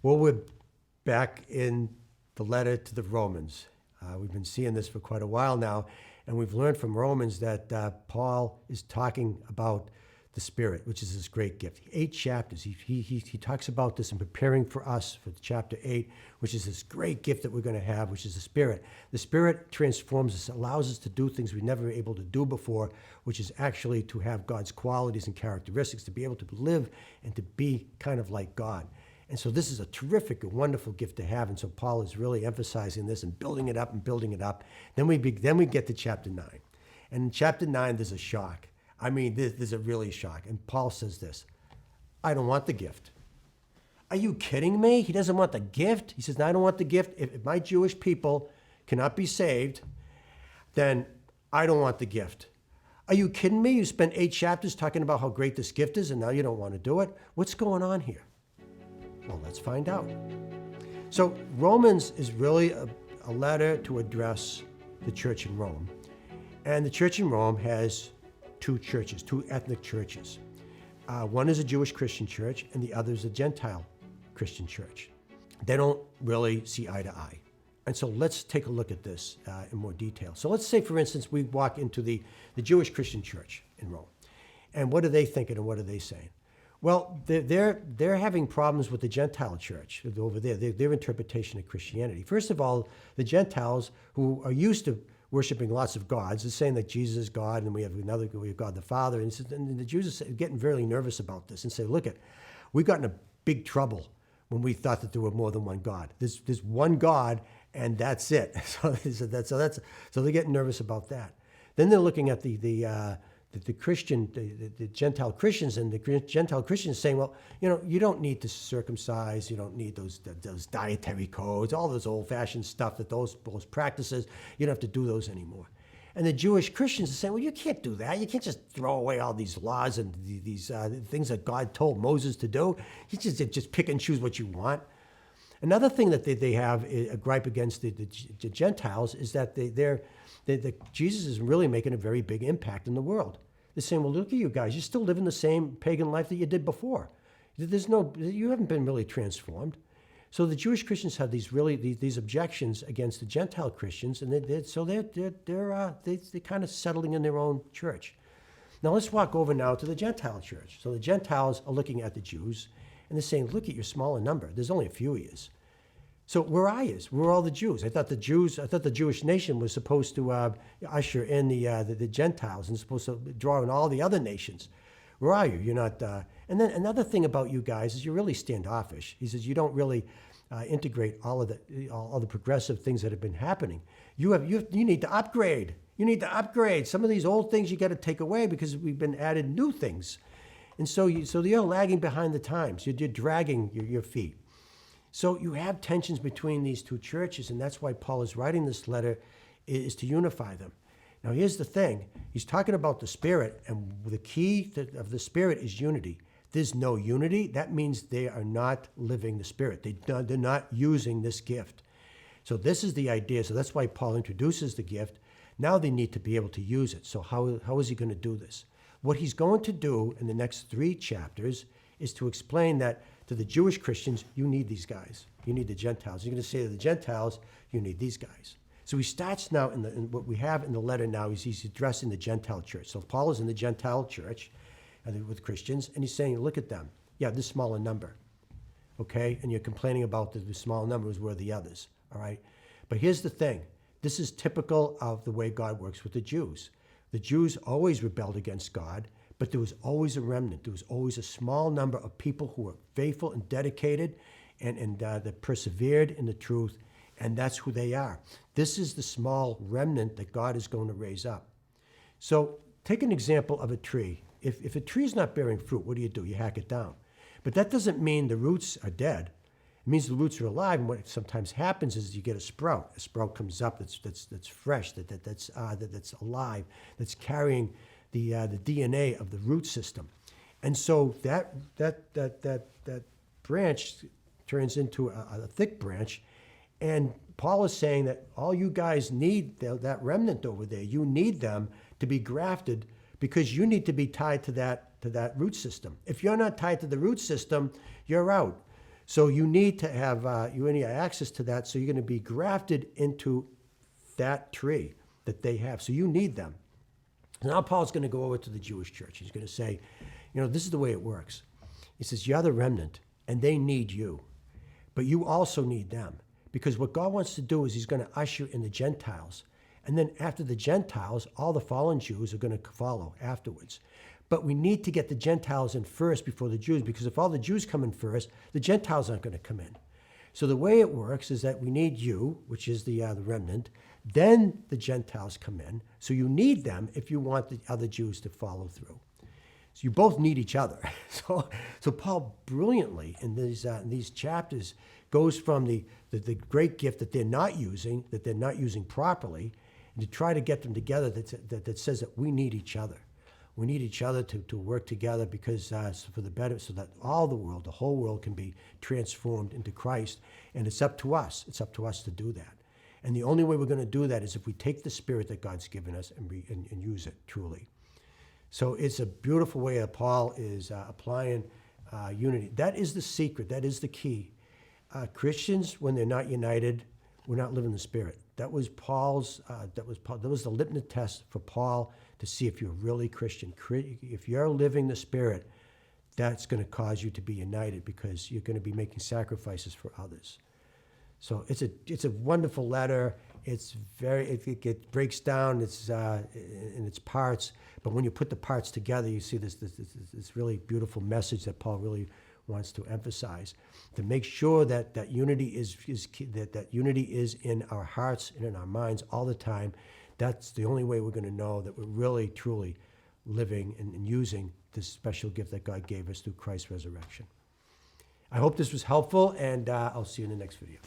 Well, we're back in the letter to the Romans. We've been seeing this for quite a while now, and we've learned from Romans that Paul is talking about the Spirit, which is this great gift. 8 chapters. He talks about this and preparing for us for chapter 8, which is this great gift that we're going to have, which is the Spirit. The Spirit transforms us, allows us to do things we never were able to do before, which is actually to have God's qualities and characteristics, to be able to live and to be kind of like God. And so this is a terrific and wonderful gift to have. And so Paul is really emphasizing this and building it up and building it up. Then we get to chapter 9. And in chapter 9, there's a shock. I mean, there's a really shock. And Paul says this, I don't want the gift. Are you kidding me? He doesn't want the gift? He says, no, I don't want the gift. If my Jewish people cannot be saved, then I don't want the gift. Are you kidding me? You spent 8 chapters talking about how great this gift is, and now you don't want to do it? What's going on here? Well, let's find out. So Romans is really a letter to address the church in Rome. And the church in Rome has 2 churches, 2 ethnic churches. One is a Jewish Christian church, and the other is a Gentile Christian church. They don't really see eye to eye. And so let's take a look at this in more detail. So let's say, for instance, we walk into the Jewish Christian church in Rome. And what are they thinking and what are they saying? Well, they're having problems with the Gentile church over there, their interpretation of Christianity. First of all, the Gentiles, who are used to worshiping lots of gods, is saying that Jesus is God and we have God the Father. And the Jews are getting very nervous about this and say, look, we got in a big trouble when we thought that there were more than one God. There's one God and that's it. So they're getting nervous about that. Then they're looking at the Gentile Christians, and the Gentile Christians saying, well, you don't need to circumcise, you don't need those dietary codes, all those old-fashioned stuff, those practices, you don't have to do those anymore. And the Jewish Christians are saying, well, you can't do that. You can't just throw away all these laws and these things that God told Moses to do. You just pick and choose what you want. Another thing that they have a gripe against the Gentiles is that Jesus is really making a very big impact in the world. They're saying, well, look at you guys. You're still living the same pagan life that you did before. You haven't been really transformed. So the Jewish Christians have these objections against the Gentile Christians, and they're kind of settling in their own church. Now let's walk over now to the Gentile church. So the Gentiles are looking at the Jews, and they're saying, look at your smaller number. There's only a few of you. So where are you? Where are all the Jews? I thought the Jewish nation was supposed to usher in the Gentiles and supposed to draw in all the other nations. Where are you? You're not. And then another thing about you guys is you're really standoffish. He says you don't really integrate all the progressive things that have been happening. You need to upgrade. You need to upgrade. Some of these old things you got to take away because we've been added new things. And so you're lagging behind the times. You're dragging your feet. So you have tensions between these 2 churches, and that's why Paul is writing this letter, is to unify them. Now here's the thing. He's talking about the Spirit, and the key of the Spirit is unity. There's no unity. That means they are not living the Spirit. They're not using this gift. So this is the idea. So that's why Paul introduces the gift. Now they need to be able to use it. So how is he going to do this? What he's going to do in the next 3 chapters is to explain that to the Jewish Christians, you need these guys. You need the Gentiles. You're going to say to the Gentiles, you need these guys. So he starts now in what we have in the letter now is he's addressing the Gentile church. So Paul is in the Gentile church with Christians, and he's saying, look at them. Yeah, this smaller number. Okay? And you're complaining about the small numbers were the others. All right? But here's the thing. This is typical of the way God works with the Jews. The Jews always rebelled against God, but there was always a remnant. There was always a small number of people who were faithful and dedicated and that persevered in the truth, and that's who they are. This is the small remnant that God is going to raise up. So take an example of a tree. If a tree is not bearing fruit, what do? You hack it down. But that doesn't mean the roots are dead. It means the roots are alive, and what sometimes happens is you get a sprout. A sprout comes up that's fresh, that's alive, that's carrying the DNA of the root system, and so that branch turns into a thick branch, and Paul is saying that all you guys need that remnant over there. You need them to be grafted because you need to be tied to that root system. If you're not tied to the root system, you're out. So you need to have access to that. So you're going to be grafted into that tree that they have. So you need them. Now Paul's going to go over to the Jewish church. He's going to say, this is the way it works. He says, you're the remnant, and they need you. But you also need them. Because what God wants to do is he's going to usher in the Gentiles. And then after the Gentiles, all the fallen Jews are going to follow afterwards. But we need to get the Gentiles in first before the Jews, because if all the Jews come in first, the Gentiles aren't going to come in. So the way it works is that we need you, which is the remnant, then the Gentiles come in. So you need them if you want the other Jews to follow through. So you both need each other. So Paul brilliantly in these chapters goes from the great gift that they're not using properly, and to try to get them together that says that we need each other. We need each other to work together because for the better, so that the whole world can be transformed into Christ. And it's up to us. It's up to us to do that. And the only way we're going to do that is if we take the spirit that God's given us and use it truly. So it's a beautiful way that Paul is applying unity. That is the secret. That is the key. Christians, when they're not united, we're not living the spirit. That was the litmus test for Paul to see if you're really Christian. If you're living the Spirit, that's going to cause you to be united because you're going to be making sacrifices for others. So it's a wonderful letter. It breaks down in its parts, but when you put the parts together, you see this really beautiful message that Paul really wants to emphasize, to make sure that unity is that unity is in our hearts and in our minds all the time. That's the only way we're going to know that we're really, truly living and using this special gift that God gave us through Christ's resurrection. I hope this was helpful, and I'll see you in the next video.